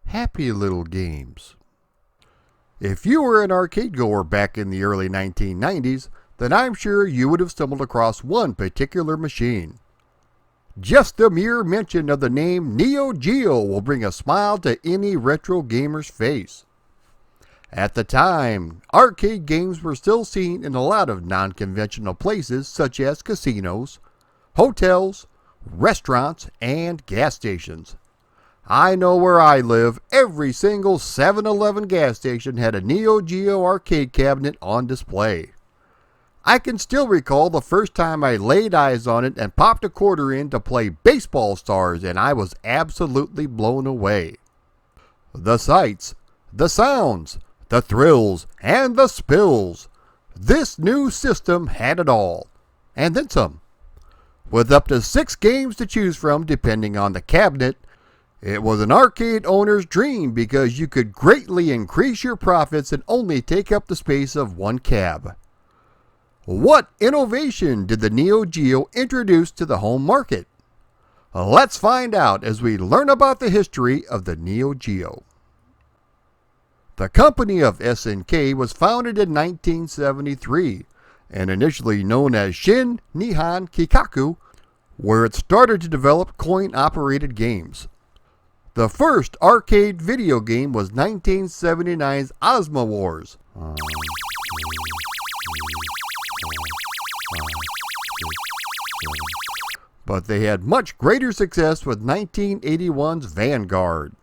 happy little games. If you were an arcade goer back in the early 1990s, then I'm sure you would have stumbled across one particular machine. Just the mere mention of the name Neo Geo will bring a smile to any retro gamer's face. At the time, arcade games were still seen in a lot of non-conventional places such as casinos, hotels, restaurants, and gas stations. I know where I live, every single 7-Eleven gas station had a Neo Geo arcade cabinet on display. I can still recall the first time I laid eyes on it and popped a quarter in to play Baseball Stars, and I was absolutely blown away. The sights, the sounds, the thrills, and the spills. This new system had it all, and then some. With up to 6 games to choose from depending on the cabinet, it was an arcade owner's dream because you could greatly increase your profits and only take up the space of one cab. What innovation did the Neo Geo introduce to the home market? Let's find out as we learn about the history of the Neo Geo. The company of SNK was founded in 1973 and initially known as Shin Nihon Kikaku, where it started to develop coin-operated games. The first arcade video game was 1979's Ozma Wars. But they had much greater success with 1981's Vanguard.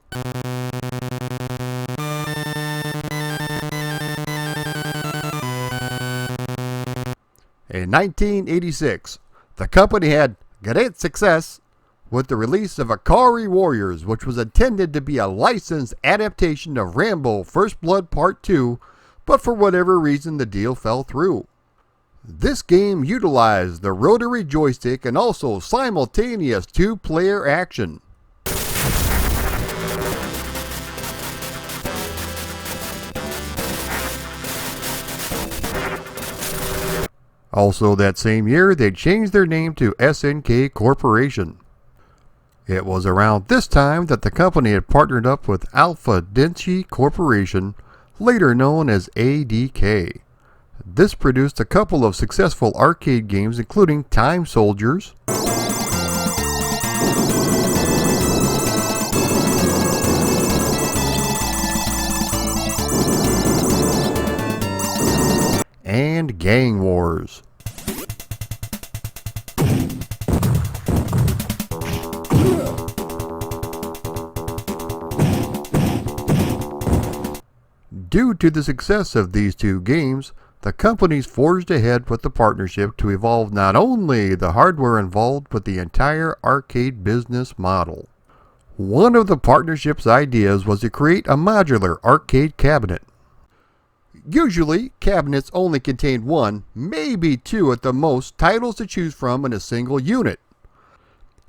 In 1986, the company had great success with the release of Akari Warriors, which was intended to be a licensed adaptation of Rambo First Blood Part 2, but for whatever reason the deal fell through. This game utilized the rotary joystick and also simultaneous 2-player action. Also that same year, they changed their name to SNK Corporation. It was around this time that the company had partnered up with Alpha Denshi Corporation, later known as ADK. This produced a couple of successful arcade games including Time Soldiers, and Gang Wars. Due to the success of these two games, the companies forged ahead with the partnership to evolve not only the hardware involved but the entire arcade business model. One of the partnership's ideas was to create a modular arcade cabinet. Usually, cabinets only contain 1, maybe 2 at the most, titles to choose from in a single unit.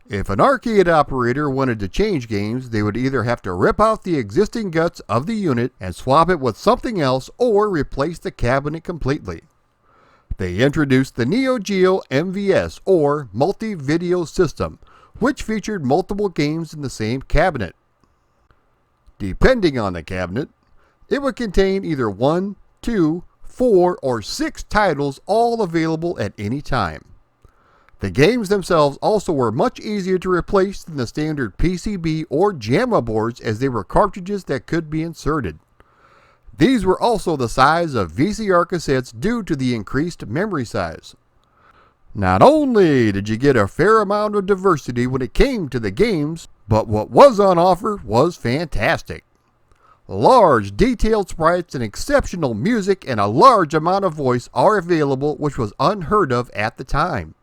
If an arcade operator wanted to change games, they would either have to rip out the existing guts of the unit and swap it with something else or replace the cabinet completely. They introduced the Neo Geo MVS or Multi-Video System, which featured multiple games in the same cabinet. Depending on the cabinet, it would contain either 1, 2, 4, or 6 titles, all available at any time. The games themselves also were much easier to replace than the standard PCB or JAMA boards, as they were cartridges that could be inserted. These were also the size of VCR cassettes due to the increased memory size. Not only did you get a fair amount of diversity when it came to the games, but what was on offer was fantastic. Large detailed sprites and exceptional music and a large amount of voice are available, which was unheard of at the time.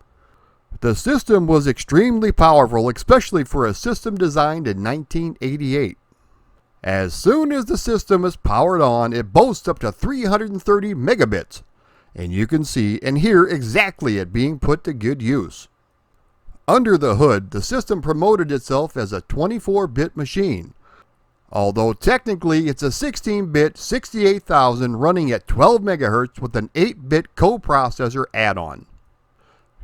The system was extremely powerful, especially for a system designed in 1988. As soon as the system is powered on, it boasts up to 330 megabits, and you can see and hear exactly it being put to good use. Under the hood, the system promoted itself as a 24-bit machine, although technically it's a 16-bit 68,000 running at 12 MHz with an 8-bit coprocessor add-on.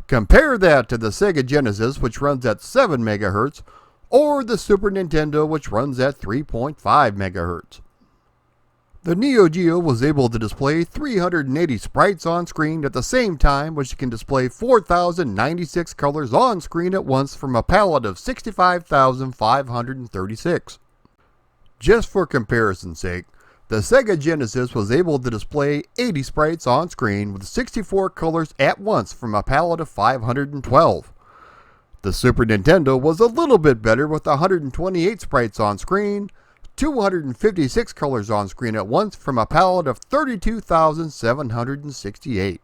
Compare that to the Sega Genesis, which runs at 7 MHz, or the Super Nintendo, which runs at 3.5 MHz. The Neo Geo was able to display 380 sprites on screen at the same time, which can display 4,096 colors on screen at once from a palette of 65,536. Just for comparison's sake, the Sega Genesis was able to display 80 sprites on screen with 64 colors at once from a palette of 512. The Super Nintendo was a little bit better with 128 sprites on screen, 256 colors on screen at once from a palette of 32,768.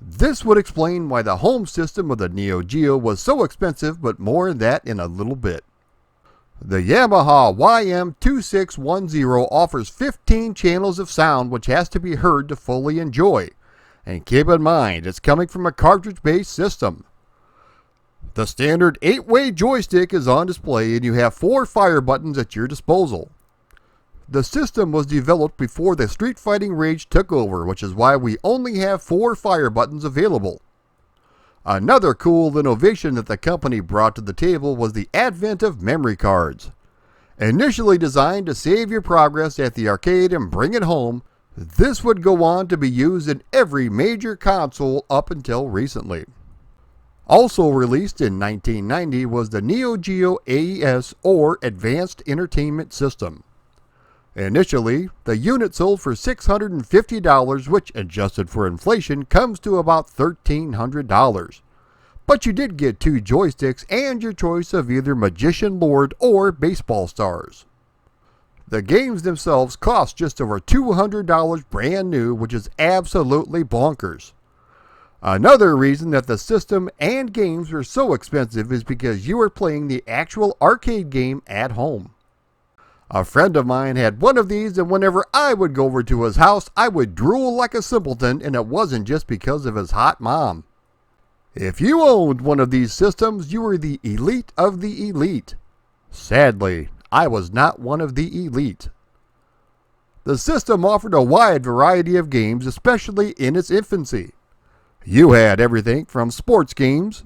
This would explain why the home system of the Neo Geo was so expensive, but more on that in a little bit. The Yamaha YM2610 offers 15 channels of sound which has to be heard to fully enjoy. And keep in mind, it's coming from a cartridge-based system. The standard 8-way joystick is on display and you have 4 fire buttons at your disposal. The system was developed before the street fighting rage took over, which is why we only have 4 fire buttons available. Another cool innovation that the company brought to the table was the advent of memory cards. Initially designed to save your progress at the arcade and bring it home, this would go on to be used in every major console up until recently. Also released in 1990 was the Neo Geo AES, or Advanced Entertainment System. Initially, the unit sold for $650, which, adjusted for inflation, comes to about $1,300. But you did get 2 joysticks and your choice of either Magician Lord or Baseball Stars. The games themselves cost just over $200 brand new, which is absolutely bonkers. Another reason that the system and games were so expensive is because you were playing the actual arcade game at home. A friend of mine had one of these, and whenever I would go over to his house, I would drool like a simpleton, and it wasn't just because of his hot mom. If you owned one of these systems, you were the elite of the elite. Sadly, I was not one of the elite. The system offered a wide variety of games, especially in its infancy. You had everything from sports games,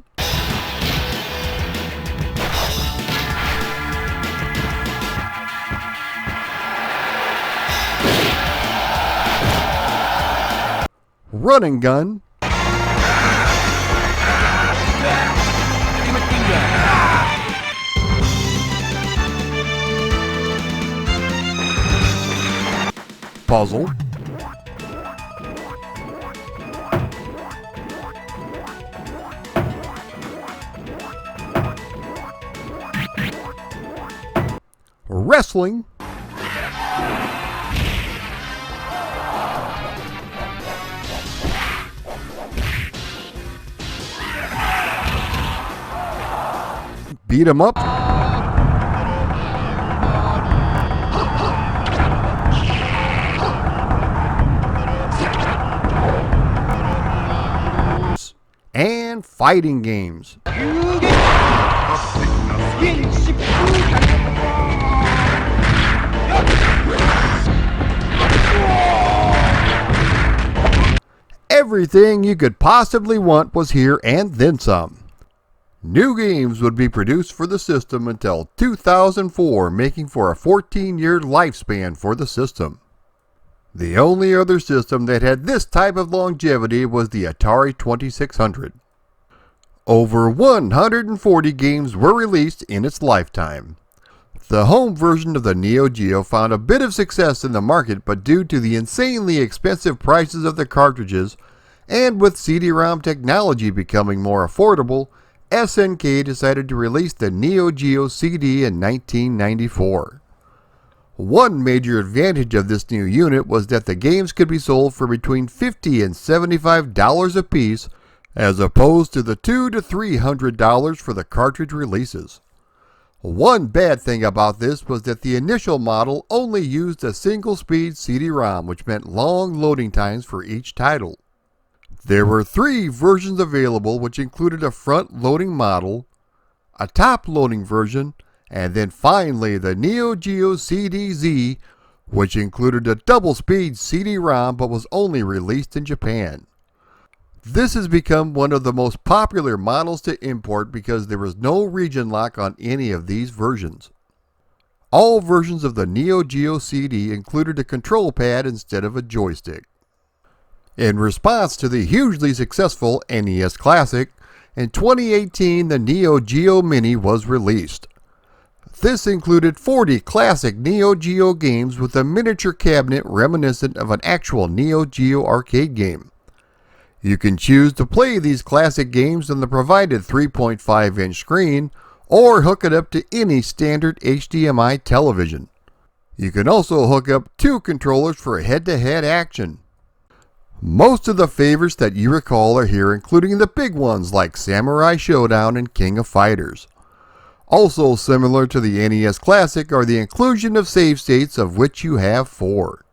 run and gun, puzzle, wrestling, beat 'em up, and fighting games. Everything you could possibly want was here, and then some. New games would be produced for the system until 2004, making for a 14-year lifespan for the system. The only other system that had this type of longevity was the Atari 2600. Over 140 games were released in its lifetime. The home version of the Neo Geo found a bit of success in the market, but due to the insanely expensive prices of the cartridges, and with CD-ROM technology becoming more affordable, SNK decided to release the Neo Geo CD in 1994. One major advantage of this new unit was that the games could be sold for between $50 and $75 a piece, as opposed to the $200 to $300 for the cartridge releases. One bad thing about this was that the initial model only used a single-speed CD-ROM, which meant long loading times for each title. There were 3 versions available, which included a front-loading model, a top-loading version, and then finally the Neo Geo CD-Z, which included a double-speed CD-ROM but was only released in Japan. This has become one of the most popular models to import because there was no region lock on any of these versions. All versions of the Neo Geo CD included a control pad instead of a joystick. In response to the hugely successful NES Classic, in 2018 the Neo Geo Mini was released. This included 40 classic Neo Geo games with a miniature cabinet reminiscent of an actual Neo Geo arcade game. You can choose to play these classic games on the provided 3.5-inch screen or hook it up to any standard HDMI television. You can also hook up 2 controllers for head-to-head action. Most of the favorites that you recall are here, including the big ones like Samurai Showdown and King of Fighters. Also similar to the NES Classic are the inclusion of save states, of which you have 4.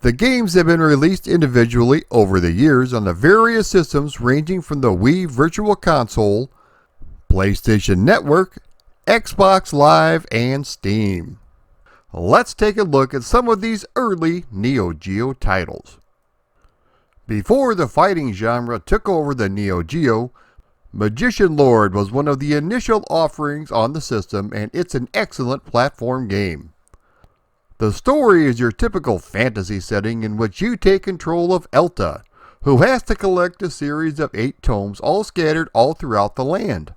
The games have been released individually over the years on the various systems ranging from the Wii Virtual Console, PlayStation Network, Xbox Live, and Steam. Let's take a look at some of these early Neo Geo titles. Before the fighting genre took over the Neo Geo, Magician Lord was one of the initial offerings on the system, and it's an excellent platform game. The story is your typical fantasy setting in which you take control of Elta, who has to collect a series of 8 tomes all scattered all throughout the land.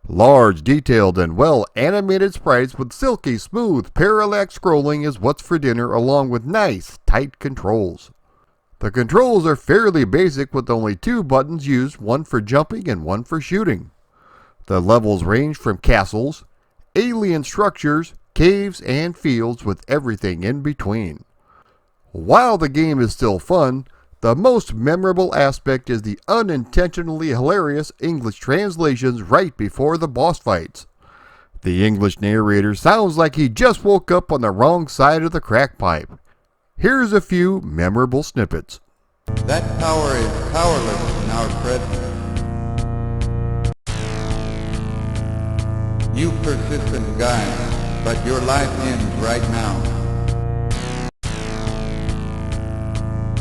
Large, detailed, and well-animated sprites with silky, smooth, parallax scrolling is what's for dinner, along with nice, tight controls. The controls are fairly basic with only 2 buttons used, one for jumping and one for shooting. The levels range from castles, alien structures, caves, and fields with everything in between. While the game is still fun, the most memorable aspect is the unintentionally hilarious English translations right before the boss fights. The English narrator sounds like he just woke up on the wrong side of the crack pipe. Here's a few memorable snippets. That power is powerless in our presence. You persistent guy, but your life ends right now.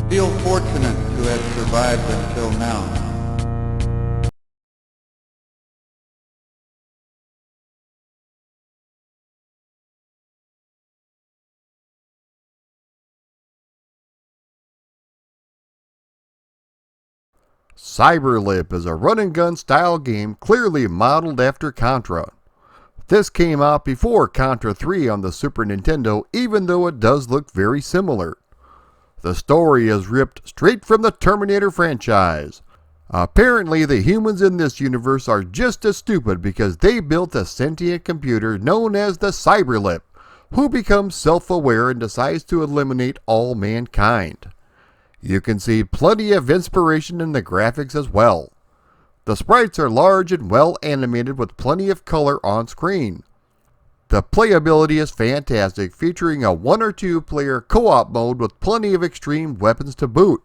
Feel fortunate to have survived until now. Cyberlip is a run-and-gun style game clearly modeled after Contra. This came out before Contra 3 on the Super Nintendo, even though it does look very similar. The story is ripped straight from the Terminator franchise. Apparently, the humans in this universe are just as stupid because they built a sentient computer known as the Cyberlip, who becomes self-aware and decides to eliminate all mankind. You can see plenty of inspiration in the graphics as well. The sprites are large and well animated with plenty of color on screen. The playability is fantastic, featuring a 1 or 2 player co-op mode with plenty of extreme weapons to boot.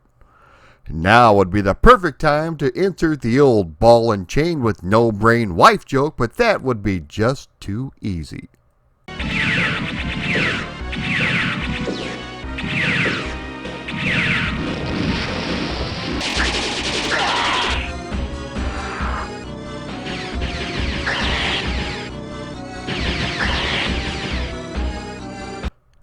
Now would be the perfect time to insert the old ball and chain with no brain wife joke, but that would be just too easy.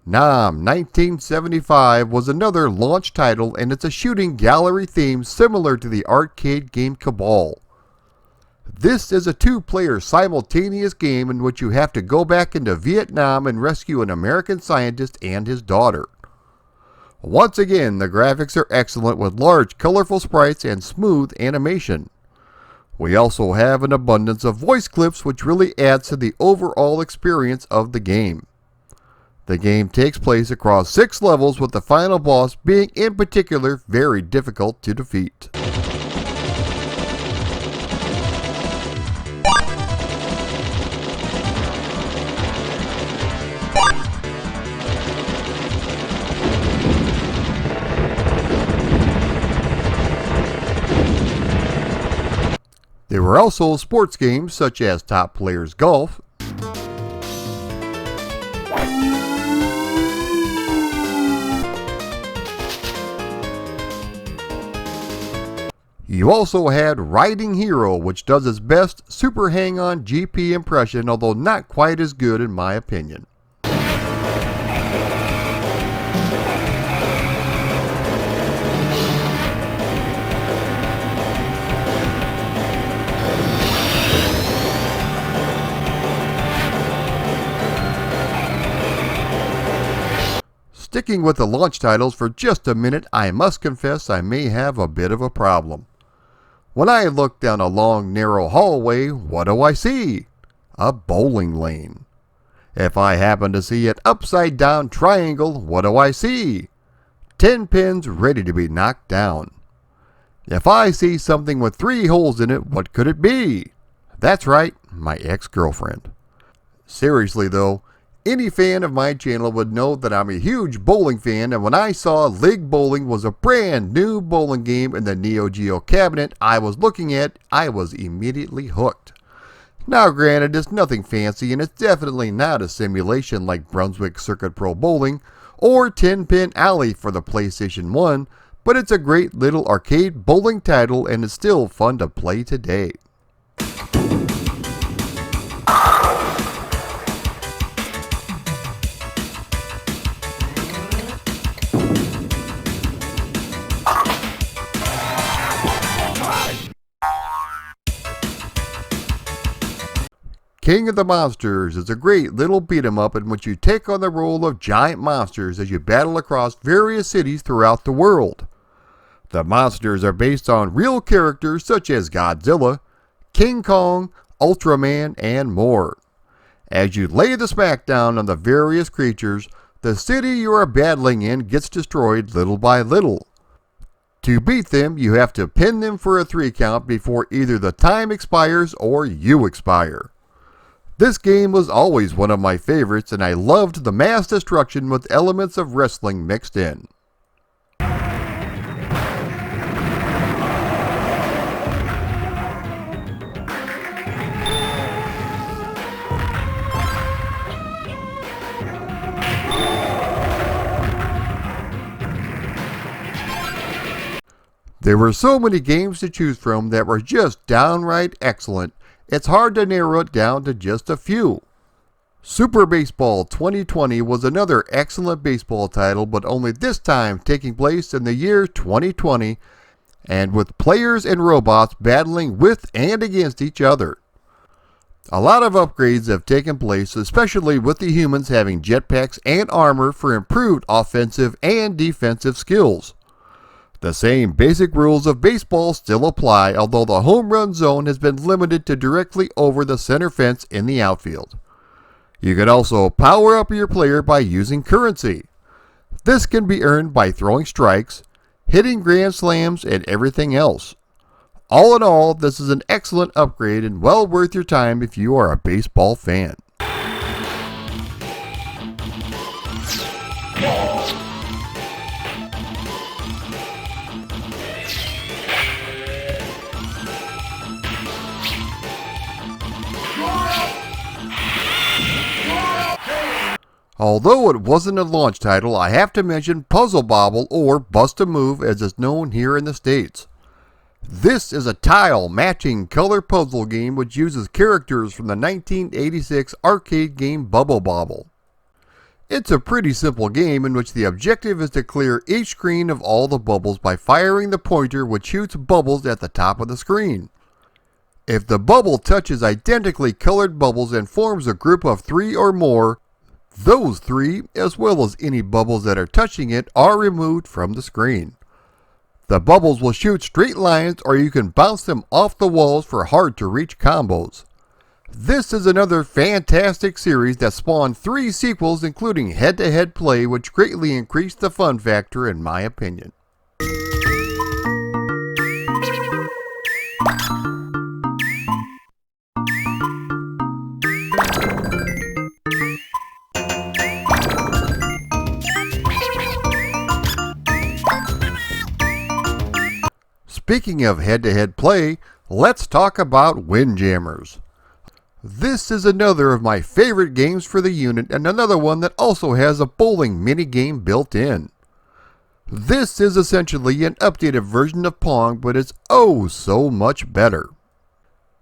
Nam 1975 was another launch title, and it's a shooting gallery theme similar to the arcade game Cabal. This is a 2-player simultaneous game in which you have to go back into Vietnam and rescue an American scientist and his daughter. Once again, the graphics are excellent with large colorful sprites and smooth animation. We also have an abundance of voice clips, which really adds to the overall experience of the game. The game takes place across 6 levels, with the final boss being in particular very difficult to defeat. There were also sports games such as Top Players Golf, You also had Riding Hero, which does its best Super Hang-On GP impression, although not quite as good in my opinion. Sticking with the launch titles for just a minute, I must confess I may have a bit of a problem. When I look down a long, narrow hallway, what do I see? A bowling lane. If I happen to see an upside-down triangle, what do I see? 10 pins ready to be knocked down. If I see something with 3 holes in it, what could it be? That's right, my ex-girlfriend. Seriously though, any fan of my channel would know that I'm a huge bowling fan, and when I saw League Bowling was a brand new bowling game in the Neo Geo cabinet I was looking at, I was immediately hooked. Now granted, it's nothing fancy and it's definitely not a simulation like Brunswick Circuit Pro Bowling or 10 Pin Alley for the PlayStation 1, but it's a great little arcade bowling title and it's still fun to play today. King of the Monsters is a great little beat-em-up in which you take on the role of giant monsters as you battle across various cities throughout the world. The monsters are based on real characters such as Godzilla, King Kong, Ultraman, and more. As you lay the smackdown on the various creatures, the city you are battling in gets destroyed little by little. To beat them, you have to pin them for a 3 count before either the time expires or you expire. This game was always one of my favorites, and I loved the mass destruction with elements of wrestling mixed in. There were so many games to choose from that were just downright excellent. It's hard to narrow it down to just a few. Super Baseball 2020 was another excellent baseball title, but only this time taking place in the year 2020, and with players and robots battling with and against each other. A lot of upgrades have taken place, especially with the humans having jetpacks and armor for improved offensive and defensive skills. The same basic rules of baseball still apply, although the home run zone has been limited to directly over the center fence in the outfield. You can also power up your player by using currency. This can be earned by throwing strikes, hitting grand slams, and everything else. All in all, this is an excellent upgrade and well worth your time if you are a baseball fan. Although it wasn't a launch title, I have to mention Puzzle Bobble, or Bust a Move as it's known here in the States. This is a tile matching color puzzle game which uses characters from the 1986 arcade game Bubble Bobble. It's a pretty simple game in which the objective is to clear each screen of all the bubbles by firing the pointer which shoots bubbles at the top of the screen. If the bubble touches identically colored bubbles and forms a group of 3 or more, those 3, as well as any bubbles that are touching it, are removed from the screen. The bubbles will shoot straight lines, or you can bounce them off the walls for hard-to-reach combos. This is another fantastic series that spawned 3 sequels, including head-to-head play, which greatly increased the fun factor in my opinion. Speaking of head-to-head play, let's talk about Windjammers. This is another of my favorite games for the unit and another one that also has a bowling minigame built in. This is essentially an updated version of Pong, but it's oh so much better.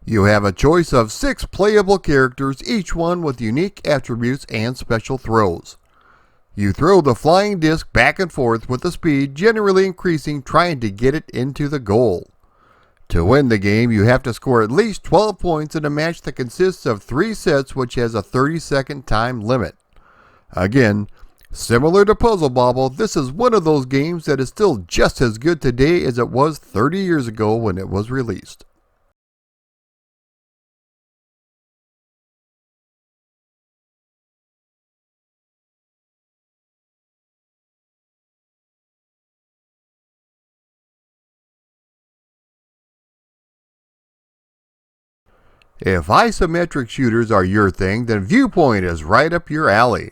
You have a choice of 6 playable characters, each one with unique attributes and special throws. You throw the flying disc back and forth with the speed generally increasing, trying to get it into the goal. To win the game, you have to score at least 12 points in a match that consists of 3 sets, which has a 30-second time limit. Again, similar to Puzzle Bobble, this is one of those games that is still just as good today as it was 30 years ago when it was released. If isometric shooters are your thing, then Viewpoint is right up your alley.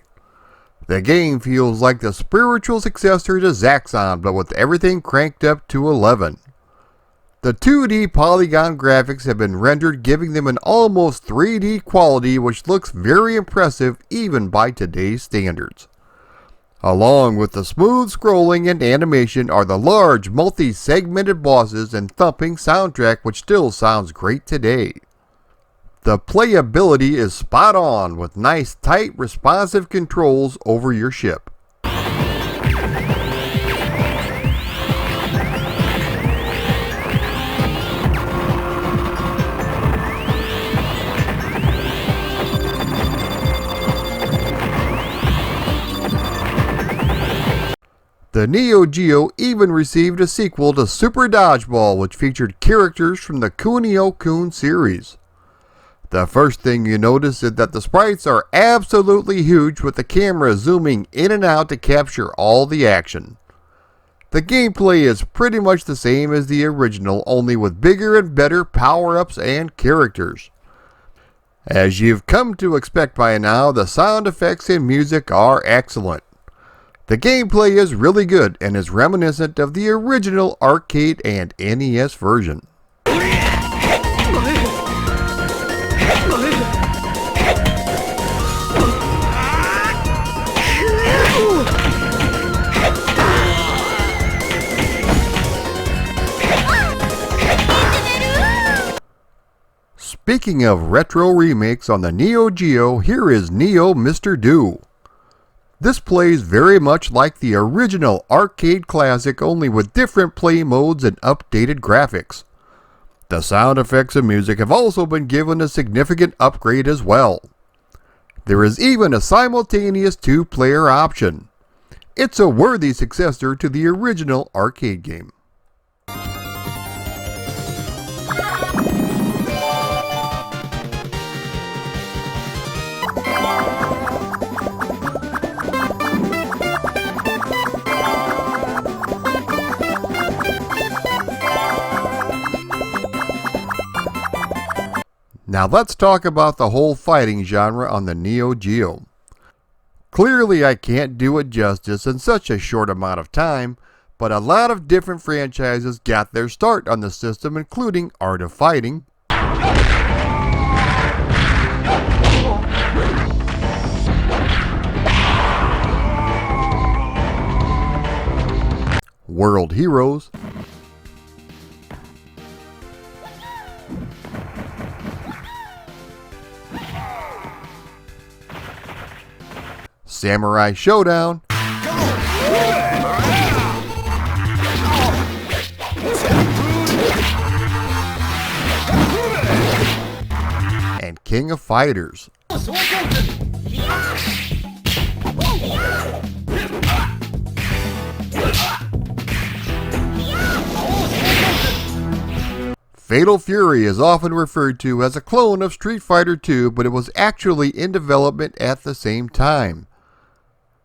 The game feels like the spiritual successor to Zaxxon, but with everything cranked up to 11. The 2D polygon graphics have been rendered, giving them an almost 3D quality which looks very impressive even by today's standards. Along with the smooth scrolling and animation are the large multi-segmented bosses and thumping soundtrack which still sounds great today. The playability is spot on with nice tight responsive controls over your ship. The Neo Geo even received a sequel to Super Dodgeball, which featured characters from the Kunio-kun series. The first thing you notice is that the sprites are absolutely huge, with the camera zooming in and out to capture all the action. The gameplay is pretty much the same as the original, only with bigger and better power-ups and characters. As you've come to expect by now, the sound effects and music are excellent. The gameplay is really good and is reminiscent of the original arcade and NES version. Speaking of retro remakes on the Neo Geo, here is Neo Mr. Do. This plays very much like the original arcade classic, only with different play modes and updated graphics. The sound effects and music have also been given a significant upgrade as well. There is even a simultaneous 2-player option. It's a worthy successor to the original arcade game. Now let's talk about the whole fighting genre on the Neo Geo. Clearly I can't do it justice in such a short amount of time, but a lot of different franchises got their start on the system, including Art of Fighting, World Heroes, Samurai Showdown, and King of Fighters. Fatal Fury is often referred to as a clone of Street Fighter II, but it was actually in development at the same time.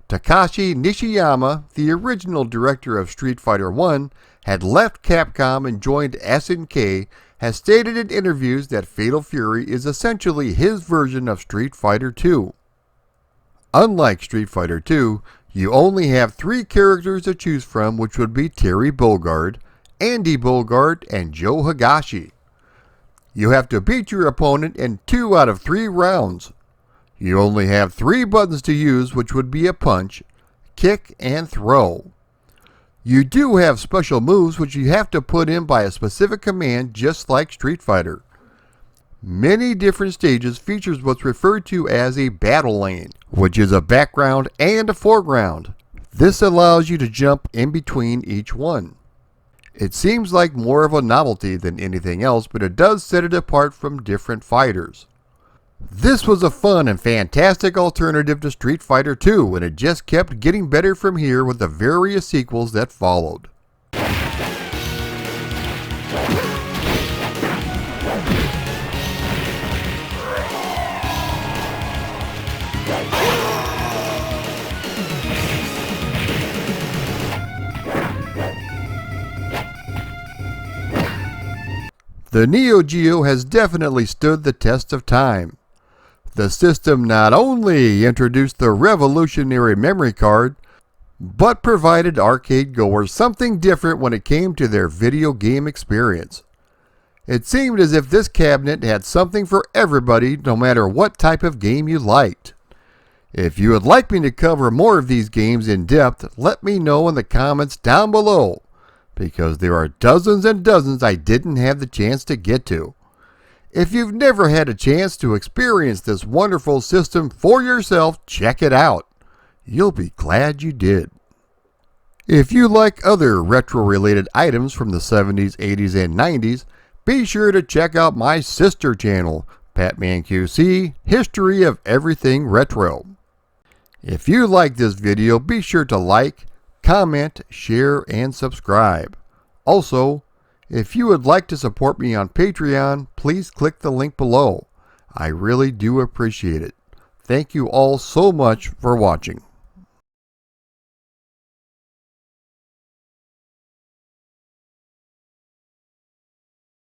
Takashi Nishiyama, the original director of Street Fighter I, had left Capcom and joined SNK, has stated in interviews that Fatal Fury is essentially his version of Street Fighter II. Unlike Street Fighter II, you only have 3 characters to choose from, which would be Terry Bogard, Andy Bogard, and Joe Higashi. You have to beat your opponent in 2 out of 3 rounds. You only have 3 buttons to use, which would be a punch, kick, and throw. You do have special moves which you have to put in by a specific command, just like Street Fighter. Many different stages features what's referred to as a battle lane, which is a background and a foreground. This allows you to jump in between each one. It seems like more of a novelty than anything else, but it does set it apart from different fighters. This was a fun and fantastic alternative to Street Fighter 2, and it just kept getting better from here with the various sequels that followed. The Neo Geo has definitely stood the test of time. The system not only introduced the revolutionary memory card, but provided arcade goers something different when it came to their video game experience. It seemed as if this cabinet had something for everybody, no matter what type of game you liked. If you would like me to cover more of these games in depth, let me know in the comments down below, because there are dozens and dozens I didn't have the chance to get to. If you've never had a chance to experience this wonderful system for yourself, check it out. You'll be glad you did. If you like other retro-related items from the 70s, 80s, and 90s, be sure to check out my sister channel, Batman QC, History of Everything Retro. If you like this video, be sure to like, comment, share, and subscribe. Also, if you would like to support me on Patreon, please click the link below. I really do appreciate it. Thank you all so much for watching.